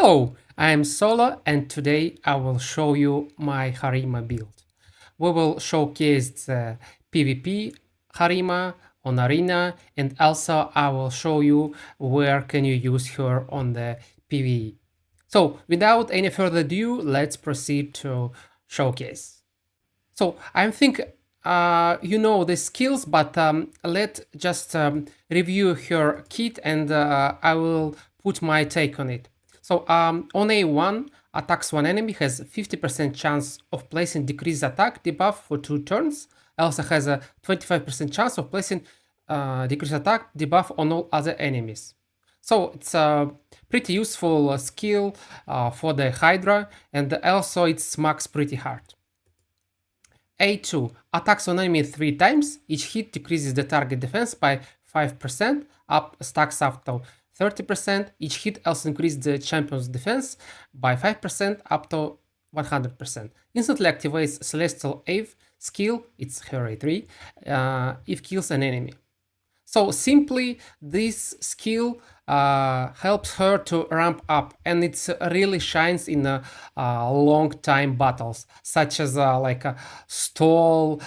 Hello, I am Solo and today I will show you my Harima build. We will showcase the PvP Harima on Arena, and also I will show you where can you use her on the PvE. So without any further ado, let's proceed to showcase. So I think you know the skills, but let's just review her kit and I will put my take on it. So on A1, attacks one enemy has 50% chance of placing decreased attack debuff for 2 turns. Also has a 25% chance of placing decreased attack debuff on all other enemies. So it's a pretty useful skill for the Hydra, and also it smacks pretty hard. A2 attacks on enemy 3 times. Each hit decreases the target defense by 5%, up stacks up to 30%. Each hit also increases the champion's defense by 5% up to 100%. Instantly activates Celestial Ave skill, it's her A3, if kills an enemy. So simply, this skill helps her to ramp up, and it really shines in long time battles, such as stall,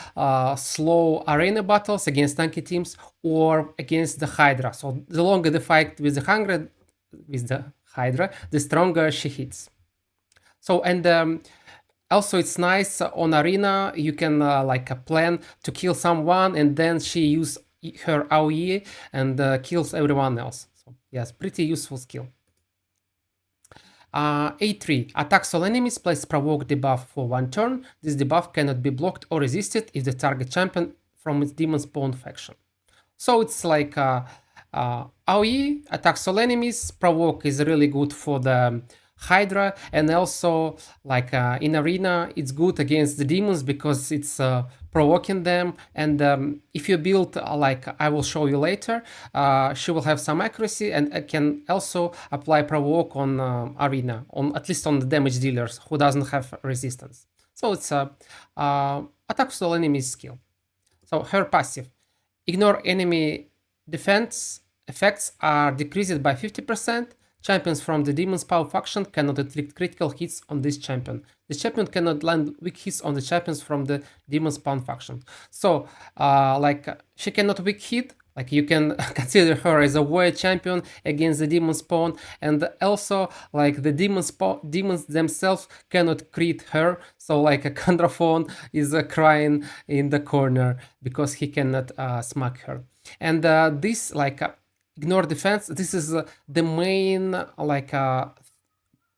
slow arena battles against tanky teams or against the Hydra. So the longer the fight with the Hydra, the stronger she hits. So and also it's nice on Arena. You can plan to kill someone, and then she use her AoE and kills everyone else. So yes, pretty useful skill. A3 attacks all enemies, place provoke debuff for 1 turn. This debuff cannot be blocked or resisted if the target champion from its demon spawn faction. So it's like AoE attacks all enemies. Provoke is really good for the Hydra, and also in Arena it's good against the demons because it's provoking them, and if you build like I will show you later, she will have some accuracy and can also apply provoke on Arena, on at least on the damage dealers who doesn't have resistance. So it's a attacks all enemies skill. So her passive: ignore enemy defense effects are decreased by 50%. Champions from the Demon Spawn faction cannot inflict critical hits on this champion. The champion cannot land weak hits on the champions from the Demon Spawn faction. So, she cannot weak hit. Like, you can consider her as a warrior champion against the Demon Spawn, and also like the demons themselves cannot crit her. So like a Contraphone is crying in the corner because he cannot smack her. And this ignore defense, this is the main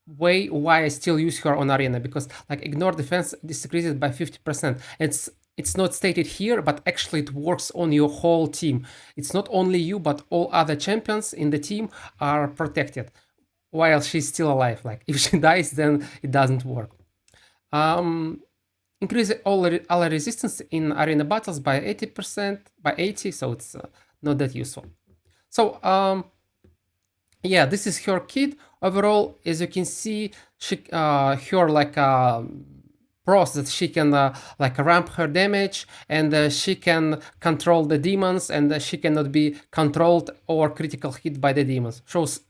way why I still use her on Arena, because like ignore defense decreases by 50%. It's not stated here, but actually it works on your whole team. It's not only you, but all other champions in the team are protected while she's still alive. Like if she dies, then it doesn't work. Increase all resistance in arena battles by 80%, by 80, so it's not that useful. So yeah, this is her kit. Overall, as you can see, she her pros that she can ramp her damage, and she can control the demons, and she cannot be controlled or critical hit by the demons.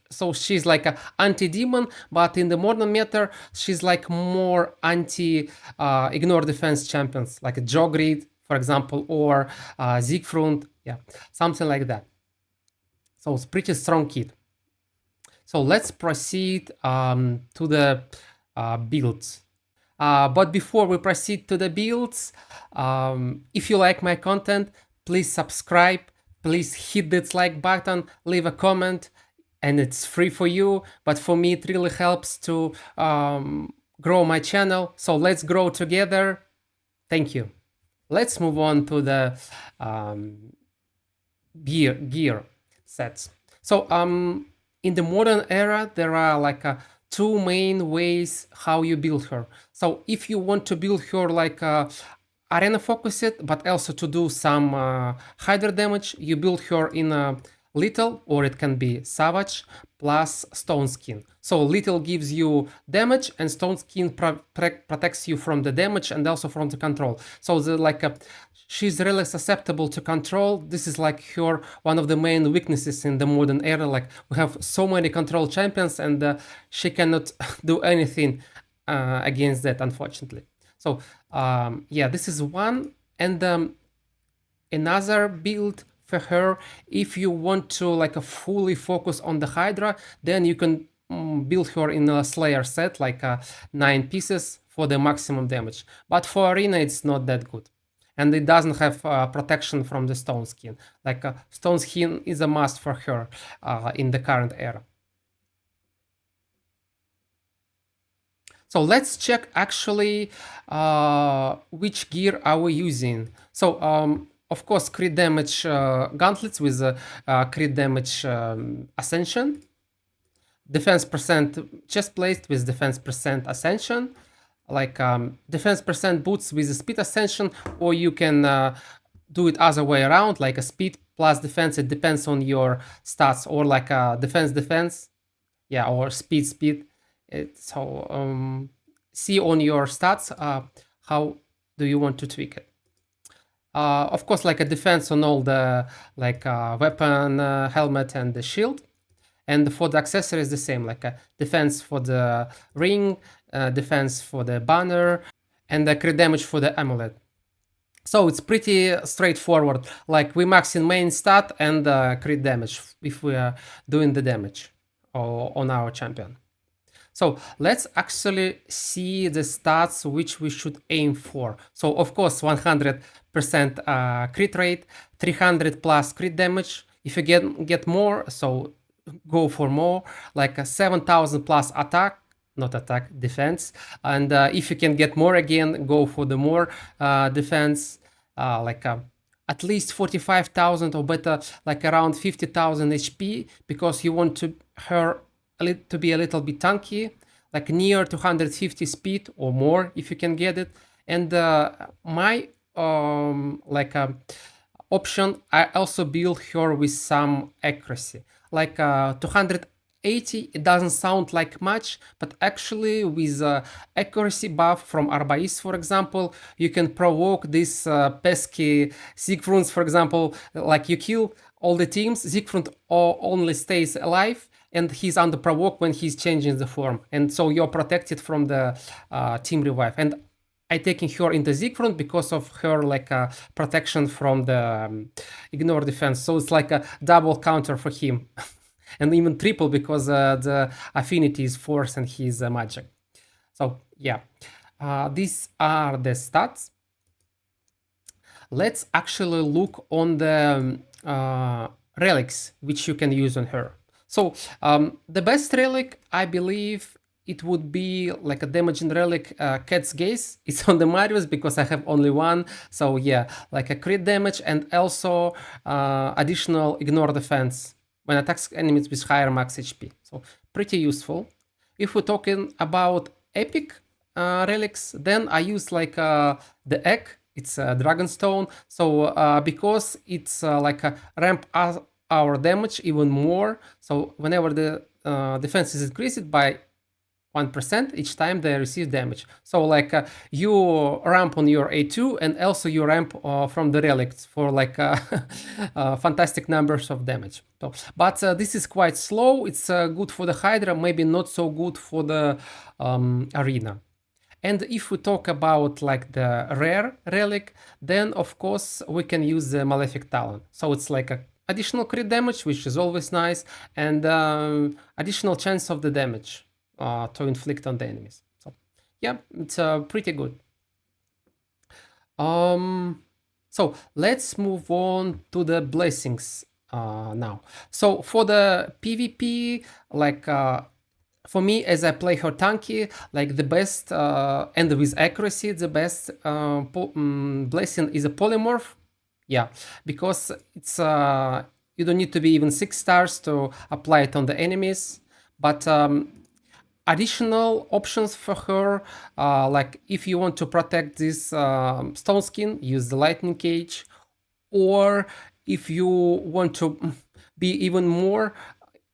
So she's like a anti-demon, but in the modern meta, she's like more anti-ignore defense champions, like a Jogrid, for example, or Siegfried, yeah, something like that. So it's pretty strong kit. So let's proceed to the builds. But before we proceed to the builds, if you like my content, please subscribe, please hit that like button, leave a comment, and it's free for you, but for me it really helps to grow my channel. So let's grow together. Thank you. Let's move on to the gear sets. So in the modern era, there are two main ways how you build her. So if you want to build her arena focused, but also to do some Hydra damage, you build her in Little, or it can be Savage plus Stone Skin. So Little gives you damage, and Stone Skin protects you from the damage and also from the control. So she's really susceptible to control. This is like her one of the main weaknesses in the modern era. Like we have so many control champions, and she cannot do anything against that, unfortunately. So yeah, this is one. And another build for her, if you want to like a fully focus on the Hydra, then you can build her in a Slayer set, like 9 pieces for the maximum damage. But for Arena, it's not that good. And it doesn't have protection from the Stone Skin. Like Stone Skin is a must for her in the current era. So let's check actually which gear are we using. So of course, crit damage gauntlets with crit damage ascension, defense percent chest plate with defense percent ascension, like defense percent boots with a speed ascension, or you can do it other way around, like a speed plus defense. It depends on your stats, or like a defense, yeah, or speed. So see on your stats how do you want to tweak it. Of course, like a defense on all the like weapon, helmet, and the shield. And for the accessories, the same, like a defense for the ring, defense for the banner, and the crit damage for the amulet. So it's pretty straightforward. Like we max in main stat and crit damage if we are doing the damage on our champion. So let's actually see the stats which we should aim for. So of course 100% crit rate, 300 plus crit damage. If you get more, so go for more, like a 7,000 plus attack, not attack, defense. And if you can get more again, go for the more defense, like at least 45,000 or better, like around 50,000 HP, because you want her to be a little bit tanky, like near 250 speed or more if you can get it. And my option, I also build her with some accuracy, like 280. It doesn't sound like much, but actually with accuracy buff from Arbais, for example, you can provoke this pesky Siegfrieds, for example. Like you kill all the teams, Siegfried only stays alive, and he's under provoke when he's changing the form, and so you're protected from the team revive. And I taking her into Siegfried because of her like protection from the ignore defense, so it's like a double counter for him. And even triple because the affinity is force and he's magic. So yeah, these are the stats. Let's actually look on the relics which you can use on her. So the best relic, I believe, it would be like a damaging relic, Cat's Gaze. It's on the Marius because I have only one. So yeah, like a crit damage and also additional ignore defense when attacks enemies with higher max HP. So pretty useful. If we're talking about epic relics, then I use like the egg. It's a Dragonstone. So because it's like a ramp our damage even more. So whenever the defense is increased by 1% each time they receive damage. So like you ramp on your A2 and also you ramp from the relics for like fantastic numbers of damage. So, but this is quite slow. It's good for the Hydra, maybe not so good for the Arena. And if we talk about like the rare relic, then of course we can use the Malefic Talon. So it's like a additional crit damage, which is always nice, and additional chance of the damage to inflict on the enemies. So yeah, it's pretty good. So let's move on to the blessings now. So for the PvP, like for me, as I play her tanky, like the best and with accuracy, the best blessing is a polymorph. Yeah, because it's you don't need to be even 6 stars to apply it on the enemies, but additional options for her, like if you want to protect this stone skin, use the lightning cage, or if you want to be even more,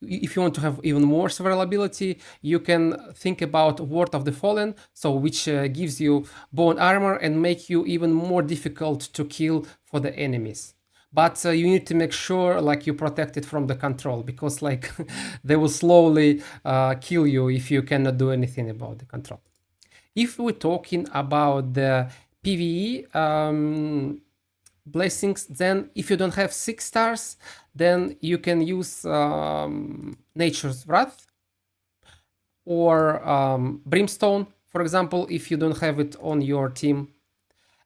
if you want to have even more survivability, you can think about Ward of the Fallen, so which gives you bone armor and make you even more difficult to kill for the enemies. But you need to make sure like you protect it from the control, because like they will slowly kill you if you cannot do anything about the control. If we're talking about the PvE blessings, then if you don't have 6 stars, then you can use Nature's Wrath or Brimstone, for example, if you don't have it on your team.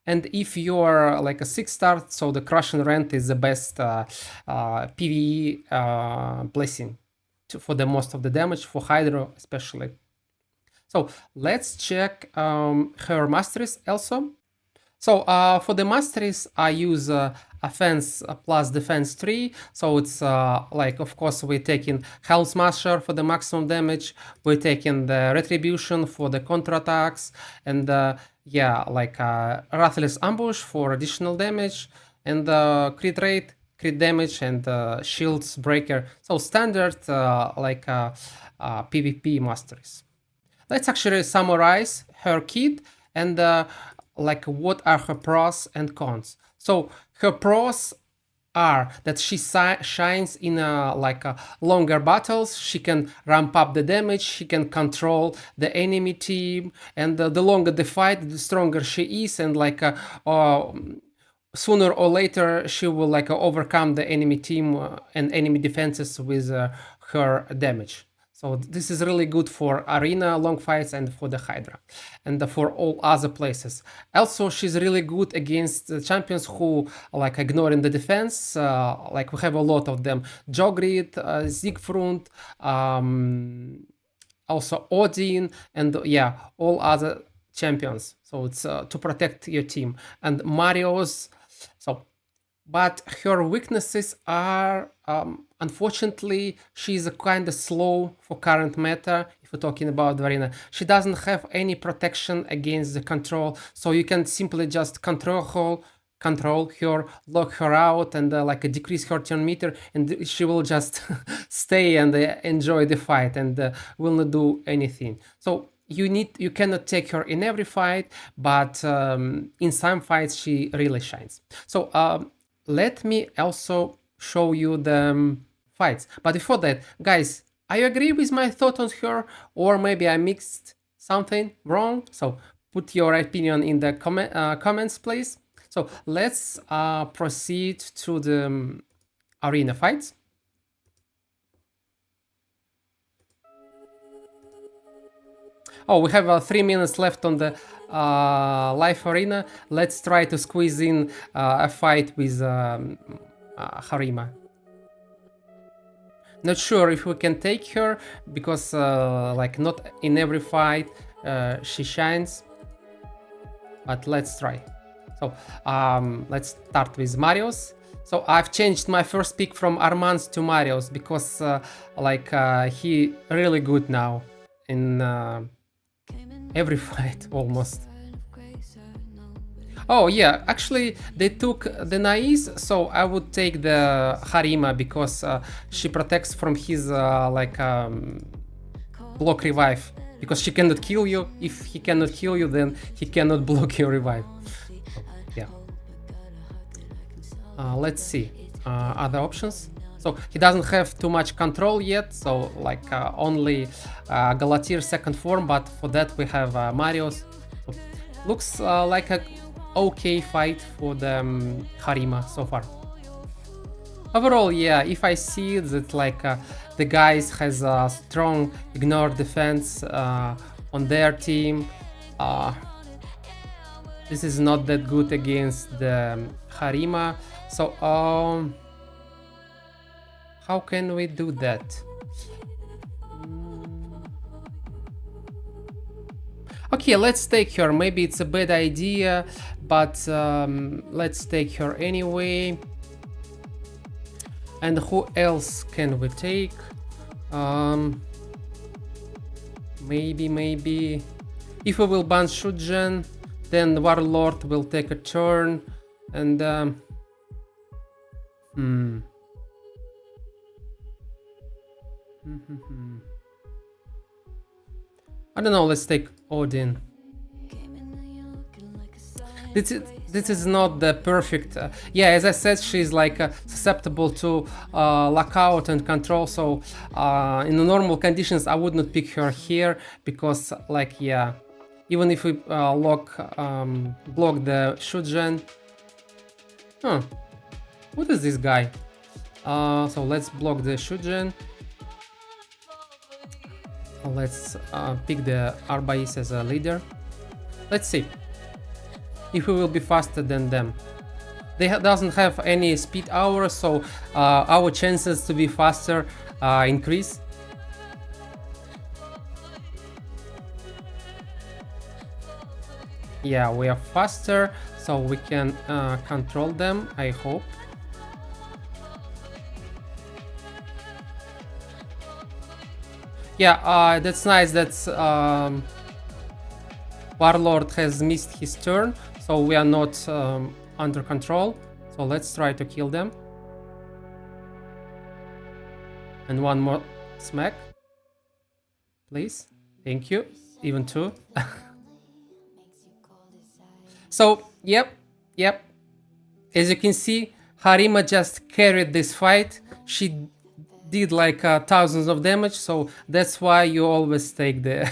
And if you're like a 6 star, so the Crush and Rent is the best PvE blessing for the most of the damage, for Hydra especially. So let's check her Masteries also. So for the Masteries, I use Offense plus Defense 3. So it's like, of course, we're taking Helm Smasher for the maximum damage. We're taking the Retribution for the counterattacks. And yeah, like Ruthless Ambush for additional damage. And crit rate, crit damage, and Shields Breaker. So standard like PvP Masteries. Let's actually summarize her kit and like what are her pros and cons. So her pros are that she shines in like longer battles. She can ramp up the damage, she can control the enemy team, and the longer the fight, the stronger she is, and like sooner or later she will like overcome the enemy team and enemy defenses with her damage. So this is really good for arena long fights and for the Hydra and for all other places. Also, she's really good against champions who like ignoring the defense. Like we have a lot of them: Jogrid, Siegfried, also Odin, and yeah, all other champions. So it's to protect your team. And Mario's. So, but her weaknesses are unfortunately she's kind of slow for current meta. If we're talking about the arena, she doesn't have any protection against the control, so you can simply just control her, lock her out, and like decrease her turn meter, and she will just stay and enjoy the fight and will not do anything. So you cannot take her in every fight, but in some fights she really shines. So let me also show you the fights. But before that, guys, I agree with my thought on her, or maybe I mixed something wrong. So put your opinion in the comments, please. So let's proceed to the arena fights. Oh, we have 3 minutes left on the live arena. Let's try to squeeze in a fight with Harima. Not sure if we can take her, because like not in every fight she shines, but let's try. So let's start with Marios. So I've changed my first pick from Armand's to Marios because like he really good now in every fight almost. Oh yeah, actually they took the Naiz, so I would take the Harima because she protects from his like block revive, because she cannot kill you. If he cannot kill you, then he cannot block your revive. Yeah. Let's see other options. So he doesn't have too much control yet, so like only Galatir second form, but for that we have Marios. So looks like a okay fight for the Harima so far. Overall, yeah, if I see that like the guys has a strong ignore defense on their team, this is not that good against the Harima. So how can we do that? Okay, let's take her. Maybe it's a bad idea, but let's take her anyway. And who else can we take? Maybe if we will ban Shujin, then Warlord will take a turn, and I don't know, let's take Odin. This is not the perfect. Yeah, as I said, she's like susceptible to lockout and control. So in the normal conditions, I would not pick her here because, like, yeah, even if we block the Shujen. Huh? What is this guy? So let's block the Shujen. Let's pick the Arbais as a leader. Let's see if we will be faster than them. They doesn't have any speed hours, so our chances to be faster increase. Yeah, we are faster, so we can control them, I hope. Yeah, that's nice that Warlord has missed his turn, so we are not under control. So let's try to kill them. And one more smack. Please. Thank you. Even two. So, yep. As you can see, Harima just carried this fight. She did like thousands of damage, so that's why you always take the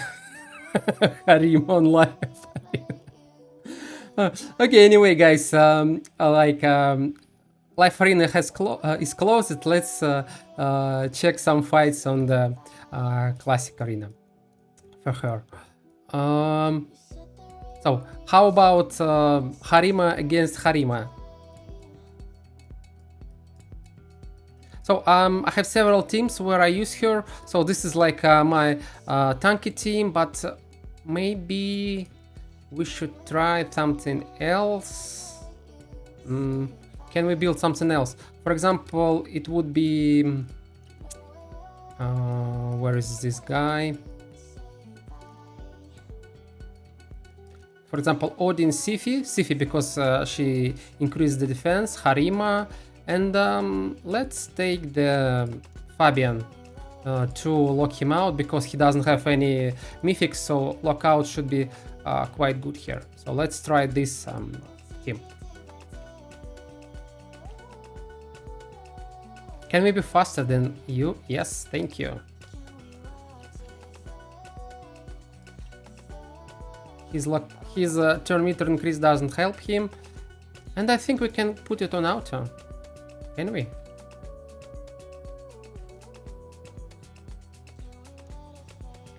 Harima on life. Okay, anyway, guys, Life Arena is closed. Let's check some fights on the Classic Arena for her. So, how about Harima against Harima? So, I have several teams where I use her. So, this is like my tanky team, but maybe we should try something else. Can we build something else? For example, it would be... where is this guy? For example, Odin Siphi because she increased the defense, Harima, and let's take the Fabian to lock him out because he doesn't have any mythics, so lockout should be quite good here. So let's try this team. Can we be faster than you? Yes, thank you. His turn meter increase doesn't help him, and I think we can put it on auto. Can we?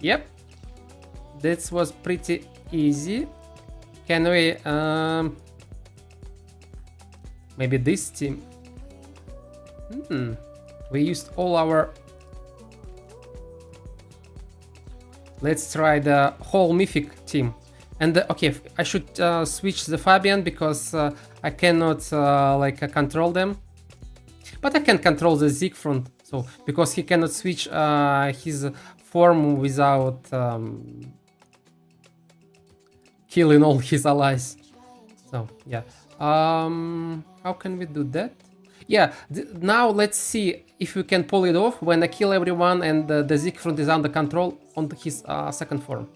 Yep, this was pretty easy. Can we maybe this team? We used all our... Let's try the whole mythic team. And okay, I should switch the Fabian because I cannot control them. But I can control the Siegfried, so because he cannot switch his form without killing all his allies. So yeah, how can we do that? Yeah, now let's see if we can pull it off when I kill everyone and the Siegfried is under control on his second form.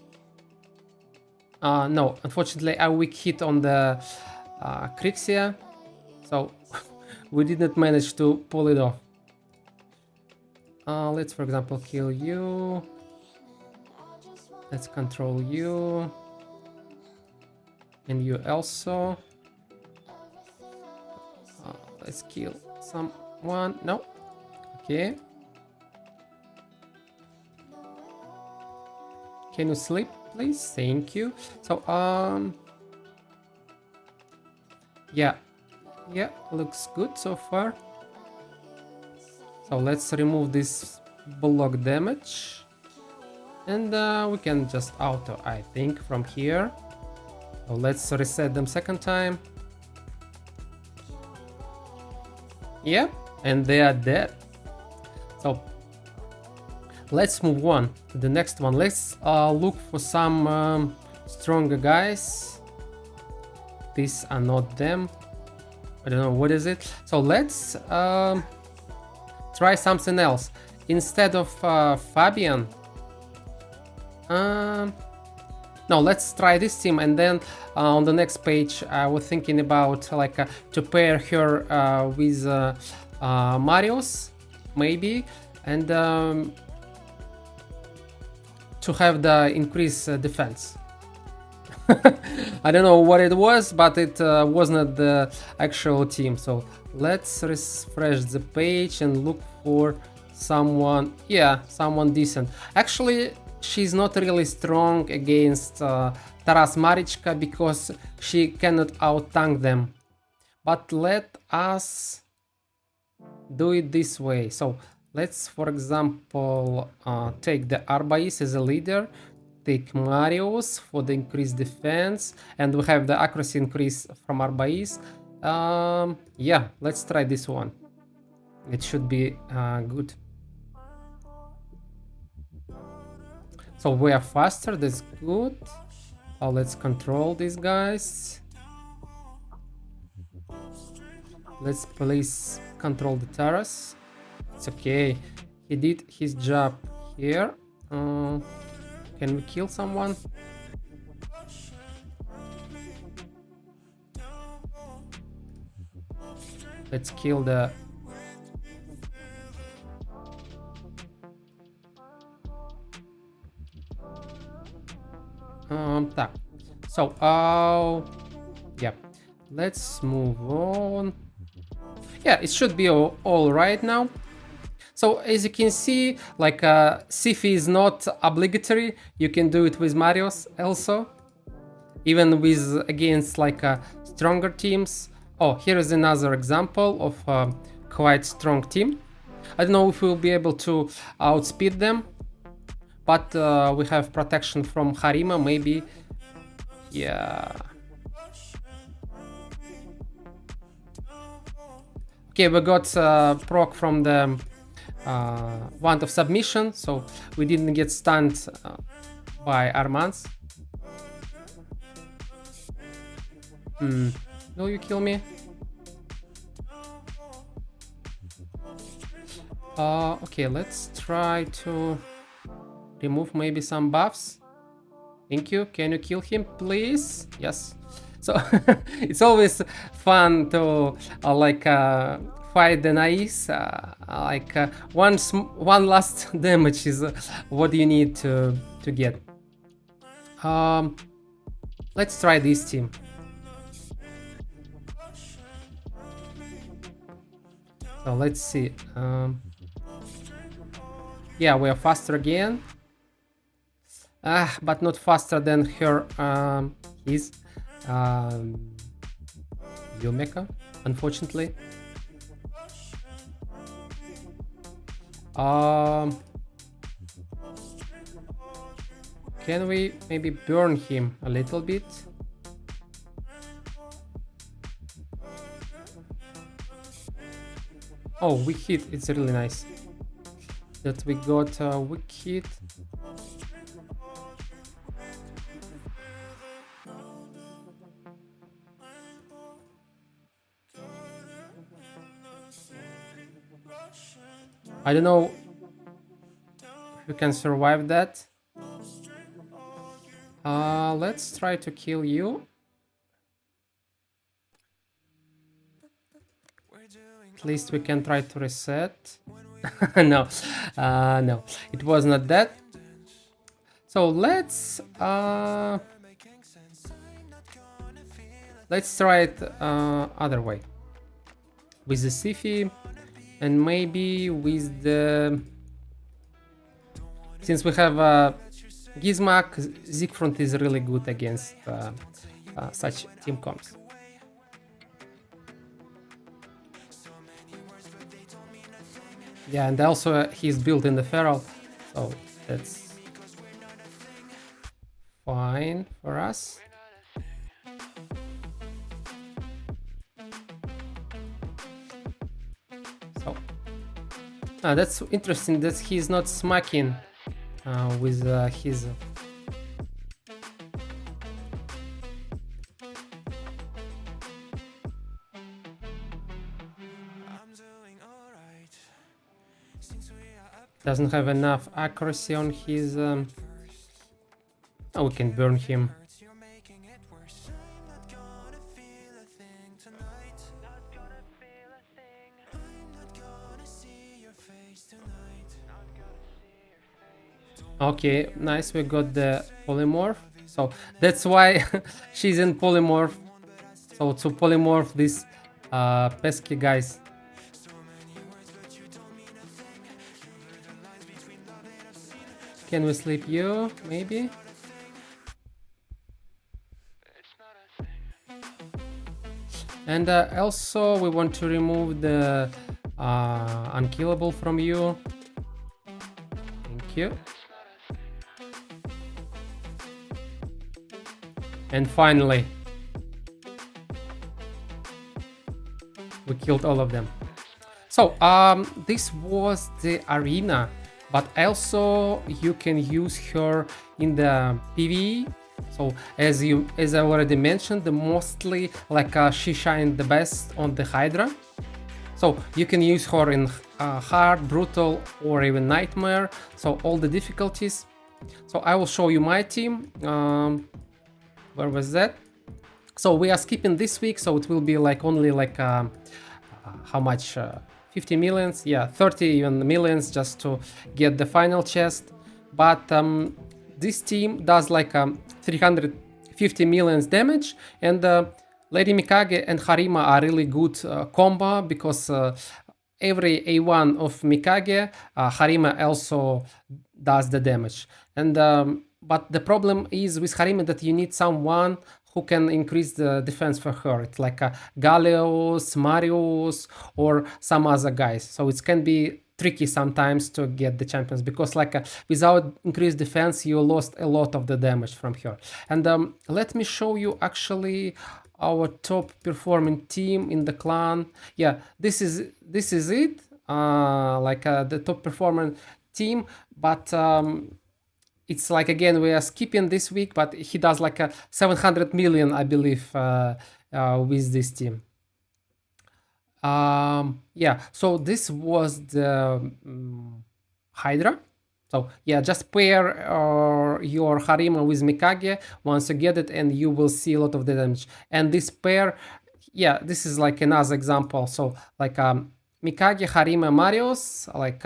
No, unfortunately I weak hit on the Crixia, so we didn't manage to pull it off. Let's for example kill you. Let's control you. And you also. Let's kill someone. No. Okay. Can you sleep, please? Thank you. So, yeah, looks good so far. So let's remove this block damage, and we can just auto, I think, from here. So let's reset them second time. Yeah, and they are dead. So let's move on to the next one. Let's look for some stronger guys. These are not them. I don't know what is it. So let's try something else. instead of Fabian. No, let's try this team, and then on the next page I was thinking about like to pair her with Marius, maybe, and to have the increased defense. I don't know what it was, but it was not the actual team. So let's refresh the page and look for someone, yeah, someone decent. Actually, she's not really strong against Taras Marichka because she cannot out-tank them. But let us do it this way. So let's, for example, take the Arbais as a leader, take Marius for the increased defense, and we have the accuracy increase from Arbais. Yeah, let's try this one. It should be good. So we are faster, that's good. Let's control these guys. Let's please control the terrace. It's okay. He did his job here. Can we kill someone? Let's kill the... Так. So, yeah. Let's move on. Yeah, it should be all right now. So as you can see, like Sifi is not obligatory. You can do it with Marius also, even with against like stronger teams. Oh, here is another example of a quite strong team. I don't know if we'll be able to outspeed them, but we have protection from Harima, maybe. Yeah. Okay, we got proc from the Wand of Submission, so we didn't get stunned by Armans. Will you kill me? Okay, let's try to remove maybe some buffs. Thank you. Can you kill him, please? Yes. So it's always fun to like fight the Nais. Like one last damage is what you need to get. Let's try this team. So let's see. Yeah, we are faster again. But not faster than her his Yomeka, unfortunately. Can we maybe burn him a little bit? Oh, weak hit, it's really nice that we got a weak hit. I don't know if you can survive that. Let's try to kill you. At least we can try to reset. No, no, it was not that. So let's try it other way with the Sifi. And maybe with the... Since we have Gizmak, Siegfried is really good against such team comps. Yeah, and also he's built in the Feral, so that's fine for us. So that's interesting that he's not smacking with his... Doesn't have enough accuracy on his... Oh, we can burn him. Okay, nice, we got the polymorph. So that's why she's in polymorph. So to polymorph these pesky guys. Can we sleep you, maybe? And also we want to remove the unkillable from you. Thank you. And finally, we killed all of them. So this was the arena, but also you can use her in the PvE. So as I already mentioned, mostly like she shined the best on the Hydra. So you can use her in hard, brutal, or even nightmare. So all the difficulties. So I will show you my team. Where was that? So we are skipping this week, so it will be like only like how much? 50 millions? Yeah, 30 even millions just to get the final chest. But this team does like 350 millions damage, and Lady Mikage and Harima are really good combo because every A1 of Mikage, Harima also does the damage. And but the problem is with Harima that you need someone who can increase the defense for her. It's like Galeos, Marius, or some other guys. So it can be tricky sometimes to get the champions because like without increased defense you lost a lot of the damage from her. And let me show you actually our top performing team in the clan. Yeah, this is it, like the top performing team, but it's like again we are skipping this week, but he does like a 700 million I believe with this team. Yeah, so this was the Hydra. So yeah, just pair your Harima with Mikage once you get it, and you will see a lot of the damage. And this pair, yeah, this is like another example. So like Mikage, Harima, Marius, like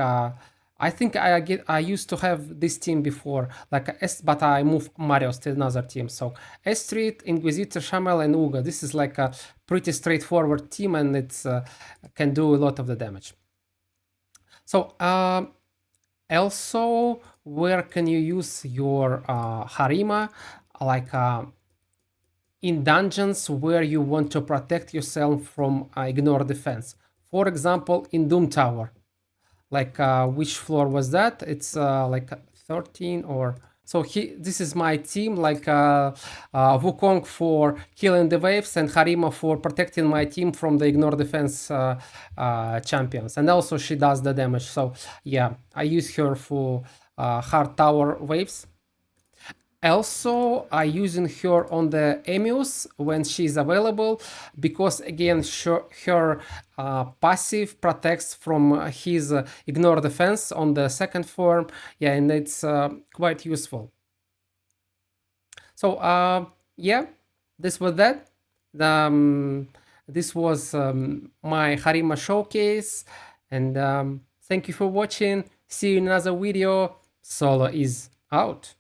I think I used to have this team before, like but I moved Marius to another team. So Street, Inquisitor, Shamal, and Uga. This is like a pretty straightforward team, and it's can do a lot of the damage. So also, where can you use your Harima? Like in dungeons where you want to protect yourself from ignore defense. For example, in Doom Tower. Like which floor was that? It's like 13 or... So this is my team, like Wukong for killing the waves and Harima for protecting my team from the ignore defense champions. And also she does the damage. So yeah, I use her for hard tower waves. Also, I using her on the Amius when she's available because again her passive protects from his ignore defense on the second form. Yeah, and it's quite useful. So yeah, this was that. This was my Harima showcase, and thank you for watching. See you in another video. Solo is out.